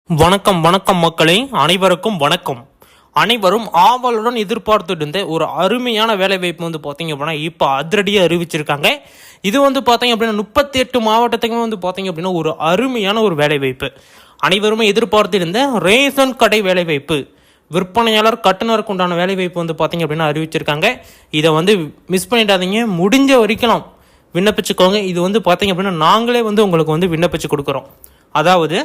வணக்கம் வணக்கம் மக்களே, அனைவருக்கும் வணக்கம். அனைவரும் ஆவலுடன் எதிர்பார்த்துட்டு இருந்த ஒரு அருமையான வேலைவாய்ப்பு வந்து பார்த்தீங்க அப்படின்னா இப்போ அதிரடியாக அறிவிச்சிருக்காங்க. இது வந்து பார்த்தீங்க அப்படின்னா 38 மாவட்டத்துக்குமே வந்து பார்த்தீங்க அப்படின்னா ஒரு அருமையான ஒரு வேலைவாய்ப்பு. அனைவருமே எதிர்பார்த்து இருந்த ரேஷன் கடை வேலைவாய்ப்பு, விற்பனையாளர் கட்டுநருக்கு உண்டான வேலைவாய்ப்பு வந்து பார்த்தீங்க அப்படின்னா அறிவிச்சிருக்காங்க. இதை வந்து மிஸ் பண்ணிடாதீங்க, முடிஞ்ச வரைக்கும் விண்ணப்பிச்சுக்கோங்க. இது வந்து பார்த்தீங்க அப்படின்னா நாங்களே வந்து உங்களுக்கு வந்து விண்ணப்பிச்சு கொடுக்குறோம். அதாவது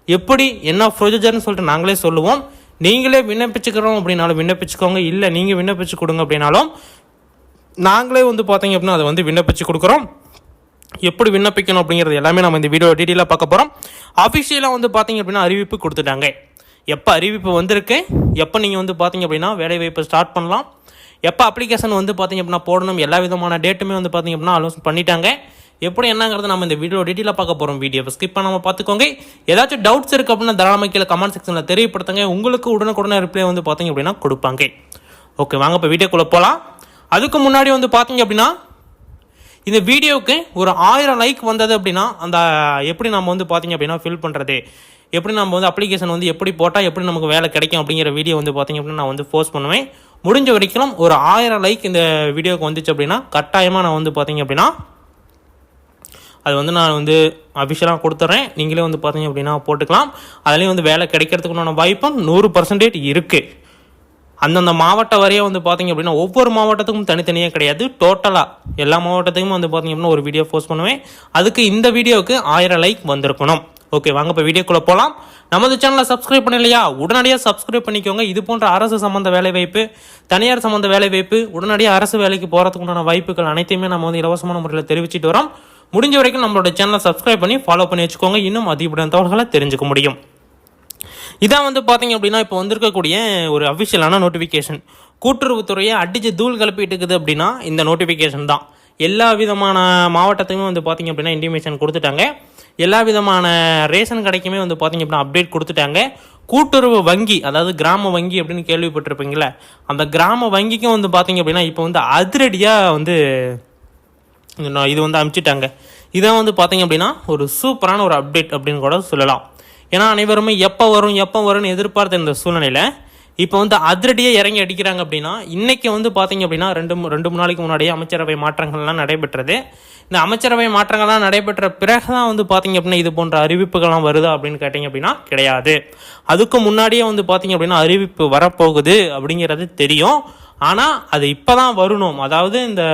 எப்படி என்ன ப்ரொசீஜர்னு சொல்லிட்டு நாங்களே சொல்லுவோம். நீங்களே விண்ணப்பிச்சுக்கிறோம் அப்படின்னாலும் விண்ணப்பிச்சுக்கோங்க, இல்லை நீங்கள் விண்ணப்பிச்சு கொடுங்க அப்படின்னாலும் நாங்களே வந்து பார்த்தீங்க அப்படின்னா அதை வந்து விண்ணப்பிச்சு கொடுக்குறோம். எப்படி விண்ணப்பிக்கணும் அப்படிங்கிறது எல்லாமே நம்ம இந்த வீடியோ டீட்டெயிலாக பார்க்க போகிறோம். அஃபிஷியலாக வந்து பார்த்தீங்க அப்படின்னா அறிவிப்பு கொடுத்துட்டாங்க. எப்போ அறிவிப்பு வந்திருக்கு, எப்போ நீங்கள் வந்து பார்த்தீங்க அப்படின்னா வேலைவாய்ப்பு ஸ்டார்ட் பண்ணலாம், எப்போ அப்ளிகேஷன் வந்து பார்த்தீங்க அப்படின்னா போடணும், எல்லா விதமான டேட்டுமே வந்து பார்த்தீங்க அப்படின்னா அலோன்ஸ் பண்ணிட்டாங்க. எப்படி என்னங்கிறது நம்ம இந்த வீடியோ டீட்டெயிலாக பார்க்க போகிறோம். வீடியோவை ஸ்கிப் பண்ணாமல் பார்த்துக்கோங்க. ஏதாச்சும் டவுட்ஸ் இருக்குது அப்படின்னா தாராளமாக கீழே கமெண்ட் செக்ஷனில் தெரியப்படுத்துங்க. உங்களுக்கு உடனுக்குடனே ரிப்ளை வந்து பார்த்தீங்க அப்படின்னா கொடுப்பாங்க. ஓகே, வாங்க இப்போ வீடியோக்குள்ளே போகலாம். அதுக்கு முன்னாடி வந்து பார்த்தீங்க அப்படின்னா இந்த வீடியோவுக்கு ஒரு 1000 லைக் வந்தது அப்படின்னா அந்த எப்படி நம்ம வந்து பார்த்தீங்க அப்படின்னா ஃபில் பண்ணுறது, எப்படி நம்ம வந்து அப்ளிகேஷன் வந்து எப்படி போட்டால் எப்படி நமக்கு வேலை கிடைக்கும் அப்படிங்கிற வீடியோ வந்து பார்த்தீங்க அப்படின்னா நான் வந்து போஸ்ட் பண்ணுவேன். முடிஞ்ச வரைக்கும் ஒரு 1000 லைக் இந்த வீடியோவுக்கு வந்துச்சு அப்படின்னா கட்டாயமாக நான் வந்து பார்த்தீங்க அப்படின்னா அது வந்து நான் வந்து அஃபிஷியலாக கொடுத்துட்றேன். நீங்களே வந்து பார்த்தீங்க அப்படின்னா போட்டுக்கலாம். அதுலேயும் வந்து வேலை கிடைக்கிறதுக்குண்டான வாய்ப்பும் 100% இருக்குது. அந்தந்த மாவட்ட வரையாக வந்து பார்த்தீங்க அப்படின்னா ஒவ்வொரு மாவட்டத்துக்கும் தனித்தனியாக கிடையாது, டோட்டலாக எல்லா மாவட்டத்துக்கும் வந்து பார்த்தீங்க அப்படின்னா ஒரு வீடியோ போஸ்ட் பண்ணுவேன். அதுக்கு இந்த வீடியோவுக்கு 1000 லைக் வந்திருக்கணும். ஓகே, வாங்க இப்போ வீடியோக்குள்ளே போகலாம். நமது சேனலை சப்ஸ்கிரைப் பண்ணலையா, உடனடியாக சப்ஸ்கிரைப் பண்ணிக்கோங்க. இது போன்ற அரசு சம்மந்த வேலைவாய்ப்பு, தனியார் சம்மந்த வேலைவாய்ப்பு, உடனடியாக அரசு வேலைக்கு போகிறதுக்குண்டான வாய்ப்புகள் அனைத்தையுமே நம்ம வந்து இலவசமான முறையில் தெரிவிச்சிட்டு வரோம். முடிஞ்ச வரைக்கும் நம்மளோட சேனலை சப்ஸ்கிரைப் பண்ணி ஃபாலோ பண்ணி வச்சுக்கோங்க. இன்னும் அதிகப்படியான தகவல்களை தெரிஞ்சுக்க முடியும். இதான் வந்து பார்த்தீங்க அப்படின்னா இப்போ வந்திருக்கக்கூடிய ஒரு அஃபிஷியலான நோட்டிஃபிகேஷன். கூட்டுறவுத்துறையை அடித்து தூள் கிளப்பிட்டு இருக்குது அப்படின்னா இந்த நோட்டிஃபிகேஷன் தான். எல்லா விதமான மாவட்டத்துக்குமே வந்து பார்த்தீங்க அப்படின்னா இன்டிமேஷன் கொடுத்துட்டாங்க. எல்லா விதமான ரேஷன் கடைக்குமே வந்து பார்த்தீங்க அப்படின்னா அப்டேட் கொடுத்துட்டாங்க. கூட்டுறவு வங்கி, அதாவது கிராம வங்கி அப்படின்னு கேள்விப்பட்டிருப்பீங்களே, அந்த கிராம வங்கிக்கும் வந்து பார்த்தீங்க அப்படின்னா இப்போ வந்து அதிரடியாக வந்து இது வந்து அனுப்பிச்சிட்டாங்க. இதான் வந்து பார்த்தீங்க அப்படின்னா ஒரு சூப்பரான ஒரு அப்டேட் அப்படின்னு கூட சொல்லலாம். ஏன்னா அனைவருமே எப்போ வரும்னு எதிர்பார்த்த இந்த சூழ்நிலையில் இப்போ வந்து அதிரடியாக இறங்கி அடிக்கிறாங்க. அப்படின்னா இன்றைக்கி வந்து பார்த்தீங்க அப்படின்னா ரெண்டு மூணு நாளைக்கு முன்னாடியே அமைச்சரவை மாற்றங்கள்லாம் நடைபெற்றது. இந்த அமைச்சரவை மாற்றங்கள்லாம் நடைபெற்ற பிறகு தான் வந்து பார்த்தீங்க அப்படின்னா இது போன்ற அறிவிப்புகள்லாம் வருதா அப்படின்னு கேட்டிங்க அப்படின்னா கிடையாது. அதுக்கு முன்னாடியே வந்து பார்த்தீங்க அப்படின்னா அறிவிப்பு வரப்போகுது அப்படிங்கிறது தெரியும். ஆனால் அது இப்போ தான் வரணும். அதாவது இந்த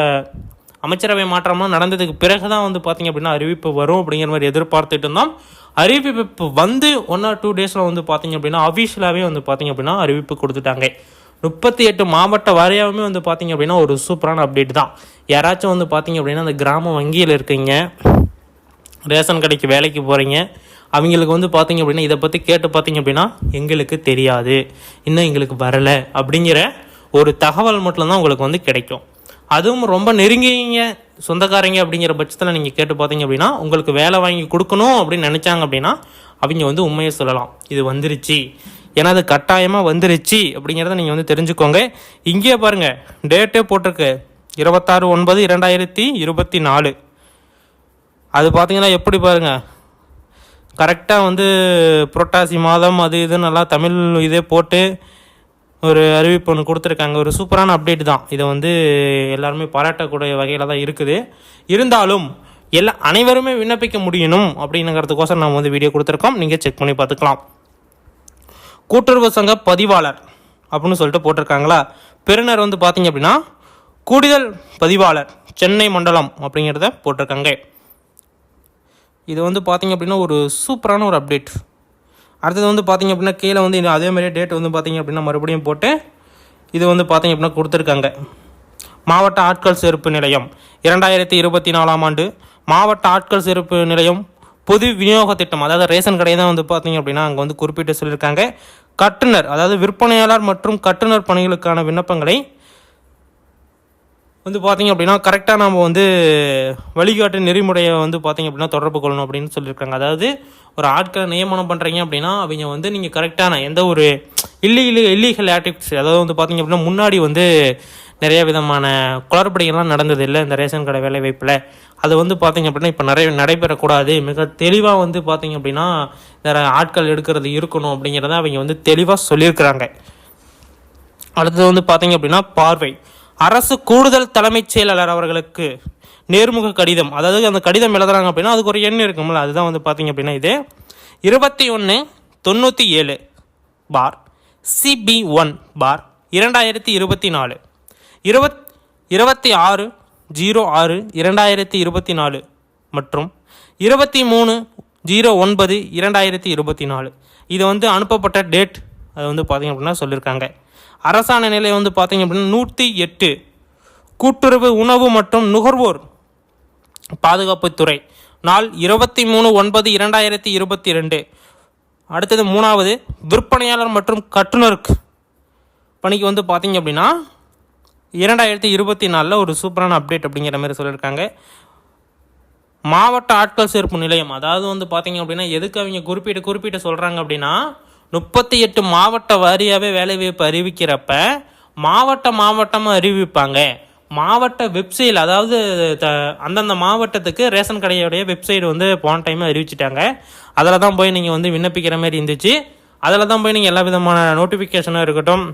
அமைச்சரவை மாற்றம்லாம் நடந்ததுக்கு பிறகு தான் வந்து பார்த்தீங்க அப்படின்னா அறிவிப்பு வரும் அப்படிங்கிற மாதிரி எதிர்பார்த்துட்டு இருந்தோம். அறிவிப்பு வந்து 1 or 2 டேஸில் வந்து பார்த்தீங்க அப்படின்னா அஃபிஷியலாகவே வந்து பார்த்தீங்க அப்படின்னா அறிவிப்பு கொடுத்துட்டாங்க. 38 மாவட்ட வரையாகவே வந்து பார்த்தீங்க அப்படின்னா ஒரு சூப்பரான அப்டேட் தான். யாராச்சும் வந்து பார்த்தீங்க அப்படின்னா அந்த கிராம வங்கியில் இருக்கீங்க, ரேஷன் கடைக்கு வேலைக்கு போகிறீங்க, அவங்களுக்கு வந்து பார்த்தீங்க அப்படின்னா இதை பற்றி கேட்டு பார்த்தீங்க அப்படின்னா எங்களுக்கு தெரியாது, இன்னும் எங்களுக்கு வரலை அப்படிங்கிற ஒரு தகவல் மட்டும்தான் உங்களுக்கு வந்து கிடைக்கும். அதுவும் ரொம்ப நெருங்கிங்க சொந்தக்காரங்க அப்படிங்கிற பட்சத்தில் நீங்கள் கேட்டு பார்த்தீங்க அப்படின்னா உங்களுக்கு வேலை வாங்கி கொடுக்கணும் அப்படின்னு நினச்சாங்க அப்படின்னா அவங்க வந்து உண்மையை சொல்லலாம், இது வந்துருச்சு, ஏன்னா அது கட்டாயமாக வந்துருச்சு அப்படிங்கிறத நீங்கள் வந்து தெரிஞ்சுக்கோங்க. இங்கேயே பாருங்கள், டேட்டே போட்டிருக்கு 26/9/2024. அது பார்த்தீங்கன்னா எப்படி பாருங்கள், கரெக்டாக வந்து புரட்டாசி மாதம் அது இது நல்லா தமிழ் இதே போட்டு ஒரு அறிவிப்பு ஒன்று கொடுத்துருக்காங்க. ஒரு சூப்பரான அப்டேட் தான். இதை வந்து எல்லாருமே பாராட்டக்கூடிய வகையில் தான் இருக்குது. இருந்தாலும் அனைவருமே விண்ணப்பிக்க முடியணும் அப்படிங்கிறதுக்கோசரம் நம்ம வந்து வீடியோ கொடுத்துருக்கோம். நீங்கள் செக் பண்ணி பார்த்துக்கலாம். கூட்டுறவு சங்க பதிவாளர் அப்படின்னு சொல்லிட்டு போட்டிருக்காங்களா, பெறுநர் வந்து பார்த்தீங்க அப்படின்னா கூடுதல் பதிவாளர் சென்னை மண்டலம் அப்படிங்கிறத போட்டிருக்காங்க. இது வந்து பார்த்தீங்க அப்படின்னா ஒரு சூப்பரான ஒரு அப்டேட். அடுத்தது வந்து பார்த்தீங்க அப்படின்னா கீழே வந்து அதே மாதிரியே டேட் வந்து பார்த்தீங்க அப்படின்னா மறுபடியும் போட்டு இது வந்து பார்த்தீங்க அப்படின்னா கொடுத்துருக்காங்க. மாவட்ட ஆட்கள் சேர்ப்பு நிலையம் 2024ஆம் ஆண்டு மாவட்ட ஆட்கள் சேர்ப்பு நிலையம் பொது விநியோக திட்டம், அதாவது ரேஷன் கடை தான் வந்து பார்த்தீங்க அப்படின்னா அங்கே வந்து குறிப்பிட்டு சொல்லியிருக்காங்க. கட்டுனர், அதாவது விற்பனையாளர் மற்றும் கட்டுனர் பணிகளுக்கான விண்ணப்பங்களை வந்து பார்த்திங்க அப்படின்னா கரெக்டாக நம்ம வந்து வழிகாட்டு நெறிமுறையை வந்து பார்த்திங்க அப்படின்னா தொடர்பு கொள்ளணும் அப்படின்னு சொல்லியிருக்காங்க. அதாவது ஒரு ஆட்களை நியமனம் பண்ணுறீங்க அப்படின்னா அவங்க வந்து நீங்கள் கரெக்டான எந்த ஒரு இல்லீகல் ஆக்டிவிட்டிஸ், அதாவது வந்து பார்த்திங்க அப்படின்னா முன்னாடி வந்து நிறைய விதமான குளறுபடிகள்லாம் நடந்தது இல்லை இந்த ரேஷன் கடை வேலைவாய்ப்பில். அது வந்து பார்த்திங்க அப்படின்னா இப்போ நடைபெறக்கூடாது, மிக தெளிவாக வந்து பார்த்திங்க அப்படின்னா வேறு ஆட்கள் எடுக்கிறது இருக்கணும் அப்படிங்கிறத அவங்க வந்து தெளிவாக சொல்லியிருக்கிறாங்க. அடுத்தது வந்து பார்த்திங்க அப்படின்னா பார்வை. அரசு கூடுதல் தலைமைச் செயலாளர் அவர்களுக்கு நேர்முக கடிதம், அதாவது அந்த கடிதம் எழுதுறாங்க அப்படின்னா அதுக்கு ஒரு எண் இருக்கும்ல, அதுதான் வந்து பார்த்திங்க அப்படின்னா இது 2197 பார் CB1 பார் 2024 26/06/2024 மற்றும் 23/09/2024 இது வந்து அனுப்பப்பட்ட டேட். அது வந்து பார்த்திங்க அப்படின்னா சொல்லியிருக்காங்க. அரசாணை நிலை வந்து பார்த்திங்க அப்படின்னா 108 கூட்டுறவு உணவு மற்றும் நுகர்வோர் பாதுகாப்புத்துறை நாள் 23/9/2022. அடுத்தது 3வது விற்பனையாளர் மற்றும் கட்டுநருக்கு பணிக்கு வந்து பார்த்திங்க அப்படின்னா 2024 ஒரு சூப்பரான அப்டேட் அப்படிங்கிற மாதிரி சொல்லியிருக்காங்க. மாவட்ட ஆட்கள் சேர்ப்பு நிலையம், அதாவது வந்து பார்த்திங்க அப்படின்னா எதுக்கு அவங்க குறிப்பிட்டு சொல்கிறாங்க அப்படின்னா 38 மாவட்ட வாரியாகவே வேலைவாய்ப்பு அறிவிக்கிறப்ப மாவட்டமாக அறிவிப்பாங்க. மாவட்ட வெப்சைட், அதாவது அந்தந்த மாவட்டத்துக்கு ரேஷன் கடையோடைய வெப்சைட் வந்து போன டைம் அறிவிச்சிட்டாங்க. அதில் தான் போய் நீங்கள் வந்து விண்ணப்பிக்கிற மாதிரி இருந்துச்சு. அதில் தான் போய் நீங்கள் எல்லா விதமான நோட்டிஃபிகேஷனாக இருக்கட்டும்,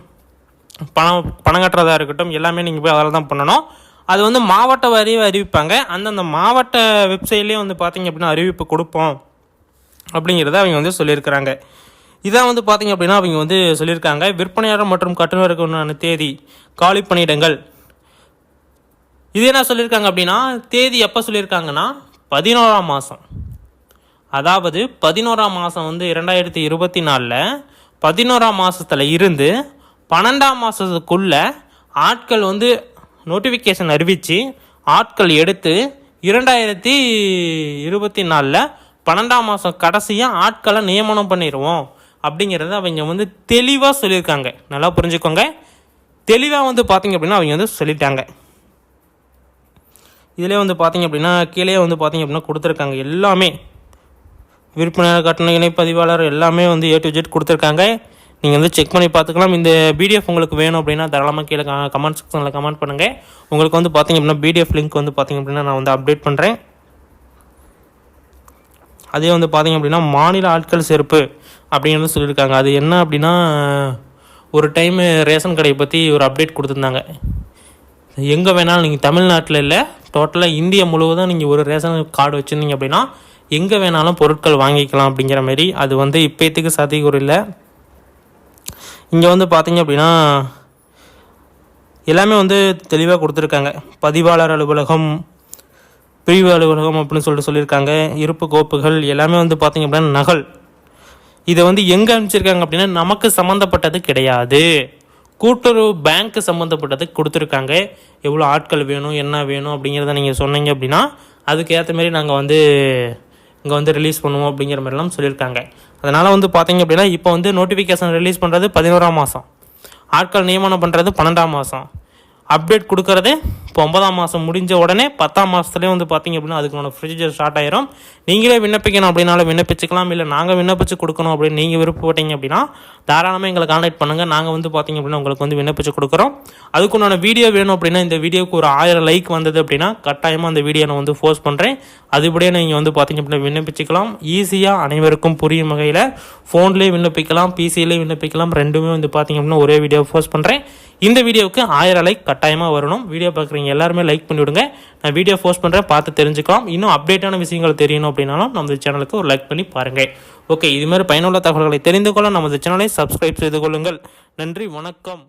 பணம் கட்டுறதா இருக்கட்டும், எல்லாமே நீங்கள் போய் அதில் தான் பண்ணணும். அது வந்து மாவட்ட வாரியாக அறிவிப்பாங்க. அந்தந்த மாவட்ட வெப்சைட்லேயே வந்து பார்த்திங்க அப்படின்னா அறிவிப்பு கொடுப்போம் அப்படிங்கிறத அவங்க வந்து சொல்லியிருக்கிறாங்க. இதான் வந்து பார்த்திங்க அப்படின்னா அவங்க வந்து சொல்லியிருக்காங்க. விற்பனையாளர் மற்றும் கட்டுநருக்கு உண்டான தேதி, காலி பணியிடங்கள், இது என்ன சொல்லியிருக்காங்க அப்படின்னா தேதி எப்போ சொல்லியிருக்காங்கன்னா 11ஆம் மாதம், அதாவது 11ஆம் மாதம் வந்து 2024 11ஆம் மாதத்தில் இருந்து 12ஆம் மாதத்துக்குள்ளே ஆட்கள் வந்து நோட்டிஃபிகேஷன் அறிவித்து ஆட்கள் எடுத்து 2024 12ஆம் மாதம் கடைசியாக ஆட்களை நியமனம் பண்ணிடுவோம் அப்படிங்கிறத அவங்க வந்து தெளிவாக சொல்லியிருக்காங்க. நல்லா புரிஞ்சுக்கோங்க. தெளிவாக வந்து பார்த்திங்க அப்படின்னா அவங்க வந்து சொல்லிட்டாங்க. இதிலே வந்து பார்த்திங்க அப்படின்னா கீழே வந்து பார்த்திங்க அப்படின்னா கொடுத்துருக்காங்க எல்லாமே. விற்பனையாளர், கட்டண இணைப்பதிவாளர் எல்லாமே வந்து A to Z கொடுத்துருக்காங்க. நீங்கள் வந்து செக் பண்ணி பார்த்துக்கலாம். இந்த PDF உங்களுக்கு வேணும் அப்படின்னா தாராளமாக கீழே கமெண்ட் செக்ஷனில் கமெண்ட் பண்ணுங்கள். உங்களுக்கு வந்து பார்த்திங்க அப்படின்னா PDF லிங்க் வந்து பார்த்திங்க அப்படின்னா நான் வந்து அப்டேட் பண்ணுறேன். அதே வந்து பார்த்திங்க அப்படின்னா மாநில ஆட்கள் சேர்ப்பு அப்படிங்கிறது சொல்லியிருக்காங்க. அது என்ன அப்படின்னா ஒரு டைமு ரேஷன் கடையை பற்றி ஒரு அப்டேட் கொடுத்துருந்தாங்க. எங்கே வேணாலும் நீங்கள் தமிழ்நாட்டில் இல்லை, டோட்டலாக இந்தியா முழுவதும் நீங்கள் ஒரு ரேஷன் கார்டு வச்சுருந்தீங்க அப்படின்னா எங்கே வேணாலும் பொருட்கள் வாங்கிக்கலாம் அப்படிங்கிற மாதிரி. அது வந்து இப்போத்துக்கு சாத்தியக்கூறு இல்லை. இங்கே வந்து பார்த்திங்க அப்படின்னா எல்லாமே வந்து தெளிவாக கொடுத்துருக்காங்க. பதிவாளர் அலுவலகம், பிரிவு அலுவலகம் அப்படின்னு சொல்லியிருக்காங்க. இருப்பு கோப்புகள் எல்லாமே வந்து பார்த்திங்க அப்படின்னா நகல். இதை வந்து எங்கே அனுப்பிச்சிருக்காங்க அப்படின்னா நமக்கு சம்மந்தப்பட்டது கிடையாது, கூட்டுறவு பேங்க்கு சம்மந்தப்பட்டது கொடுத்துருக்காங்க. எவ்வளோ ஆட்கள் வேணும், என்ன வேணும் அப்படிங்கிறத நீங்கள் சொன்னீங்க அப்படின்னா அதுக்கேற்ற மாரி நாங்கள் வந்து இங்கே வந்து ரிலீஸ் பண்ணுவோம் அப்படிங்கிற மாதிரிலாம் சொல்லியிருக்காங்க. அதனால் வந்து பார்த்திங்க அப்படின்னா இப்போ வந்து நோட்டிஃபிகேஷன் ரிலீஸ் பண்ணுறது 11ஆம் மாதம், ஆட்கள் நியமனம் பண்ணுறது 12ஆம் மாதம், அப்டேட் கொடுக்கறது இப்போ 9ஆம் மாதம் முடிஞ்ச உடனே 10ஆம் மாதத்துலேயே வந்து பார்த்திங்க அப்படின்னா அதுக்கான ப்ரொசீஜர் ஸ்டார்ட் ஆயிரும். நீங்களே விண்ணப்பிக்கணும் அப்படின்னாலும் விண்ணப்பிச்சுக்கலாம், இல்லை நாங்கள் விண்ணப்பிச்சு கொடுக்கணும் அப்படின்னு நீங்கள் விருப்பப்பட்டீங்க அப்படின்னா தாராளமாக எங்களை கான்டாக்ட் பண்ணுங்கள். நாங்கள் வந்து பார்த்திங்க அப்படின்னா உங்களுக்கு வந்து விண்ணப்பிச்சு கொடுக்குறோம். அதுக்குண்டான வீடியோ வேணும் அப்படின்னா இந்த வீடியோக்கு ஒரு 1000 லைக் வந்தது அப்படின்னா கட்டாயமாக அந்த வீடியோ நான் வந்து போஸ்ட் பண்ணுறேன். அதுபடியே நீங்கள் வந்து பார்த்திங்க அப்படின்னா விண்ணப்பிச்சுக்கலாம். ஈஸியாக அனைவருக்கும் புரியும் வகையில் ஃபோன்லேயே விண்ணப்பிக்கலாம், பிசியிலே விண்ணப்பிக்கலாம். ரெண்டுமே வந்து பார்த்திங்க அப்படின்னா ஒரே வீடியோ போஸ்ட் பண்ணுறேன். இந்த வீடியோவுக்கு 1000 லைக் கட்டாயமாக வரணும். வீடியோ பார்க்குறீங்க எல்லாருமே லைக் பண்ணிவிடுங்க. நான் வீடியோ போஸ்ட் பண்ணுறேன், பார்த்து தெரிஞ்சுக்கலாம். இன்னும் அப்டேட்டான விஷயங்கள் தெரியணும் அப்படின்னாலும் நமது சேனலுக்கு ஒரு லைக் பண்ணி பாருங்கள். ஓகே, இதுமாதிரி பயனுள்ள தகவல்களை தெரிந்து கொள்ள நமது சேனலை சப்ஸ்கிரைப் செய்து கொள்ளுங்கள். நன்றி, வணக்கம்.